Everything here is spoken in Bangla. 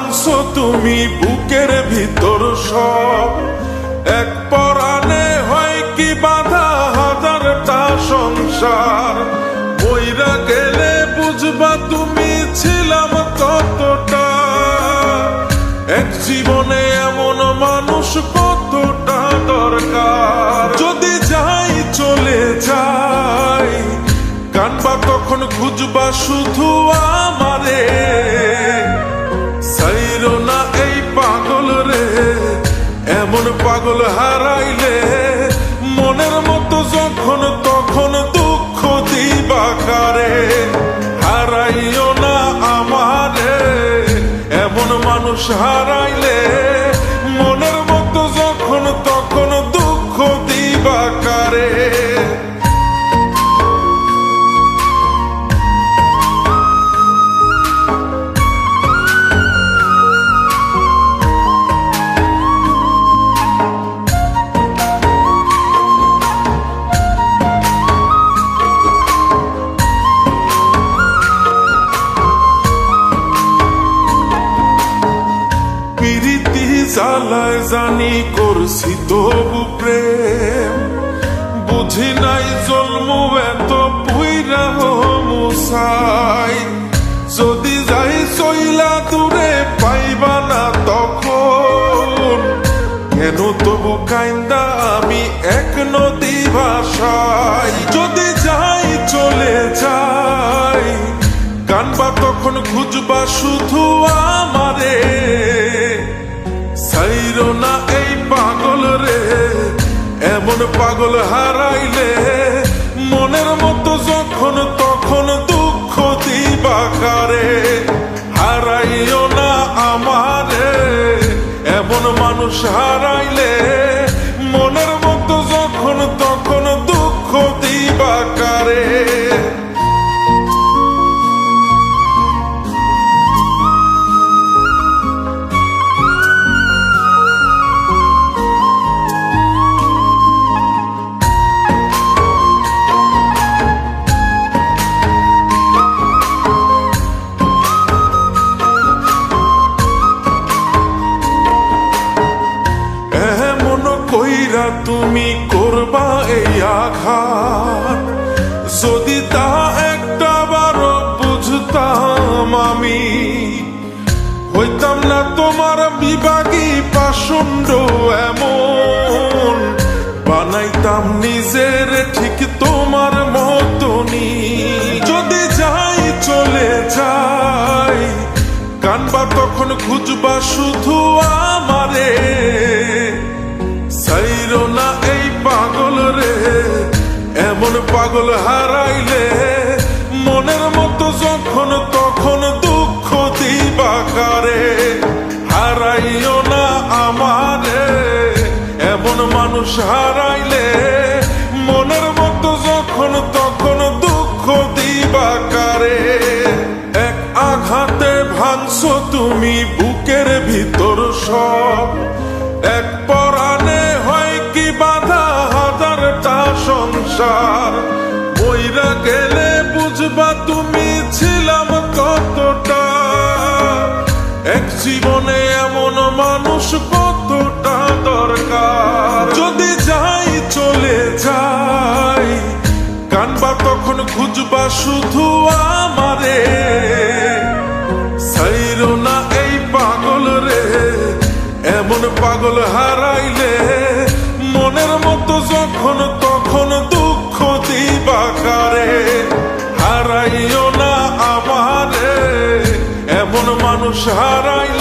ভাঙছো তুমি বুকের ভিতর সব, এক পরাণে হয় কি বাধা হাজারটা সংসার। মইরা গেলে বুঝবা তুমি ছিলাম কতটা, এক জীবনে এমন মানুষ কতটা দরকার। যদি যাই চলে যাই কানবা তখন খুঁজবা শুধু আমারে, সাইরো না এই পাগল রে, এমন পাগল হারাইলে মনের মতো যখন তখন দুঃখ দিবা কারে। হারাইও না আমারে, এমন মানুষ হারাইলে মনের মতো যখন তখন দুঃখ দিবা কারে। জ্বালায় জানি করছি তবু প্রেম, বুঝি নাই জন্ম এত পুইরা মুসাই। যদি যাই চইলা দূরে পাইবা না তখন, কেন তবু কাইন্দা আমি এক নদী ভাষাই। যদি যাই চলে যাই কানবা তখন খুঁজবা শুধু আমারে, সাইরো না এই পাগল রে, এমন পাগল হারাইলে মনের মতো যখন তখন দুঃখ দিবা কারে। হারাইও না আমারে, এমন মানুষ হারাইলে মনের মতো যখন তখন দুঃখ দিবা কারে। কইরা তুমি করবা এই আঘাত, যদি তা একটা বারো বুঝতাম আমি, হইতাম না তোমার বিভাগী পাষণ্ড এমন, বানাইতাম নিজের ঠিক তোমার মতনই। যদি যাই চলে যাই কানবা তখন খুঁজবা শুধু আমারে, সাইরো না এই পাগল রে, এমন পাগল হারাইলে মনের মতো যখন তখন দুঃখ দিবা কারে। হারাইও না আমারে, এমন মানুষ হারাইলে মনের মতো যখন তখন দুঃখ দিবা কারে। এক আঘাতে ভাঙছো তুমি বুকের ভিতর সব, এক পরাণে হয় কি বাধা হাজারটা সংসার। মইরা গেলে বুঝবা তুমি ছিলাম কতটা, এক জীবনে এমন মানুষ কতটা দরকার। যদি যাই চলে যাই কানবা তখন খুঁজবা শুধু আমারে, সাইরো না এই পাগল রে, এমন পাগল হারাইলে মনের মতো যখন তখন দুঃখ দিবা কারে। হারাইও না আমারে, এমন মানুষ হারাইলে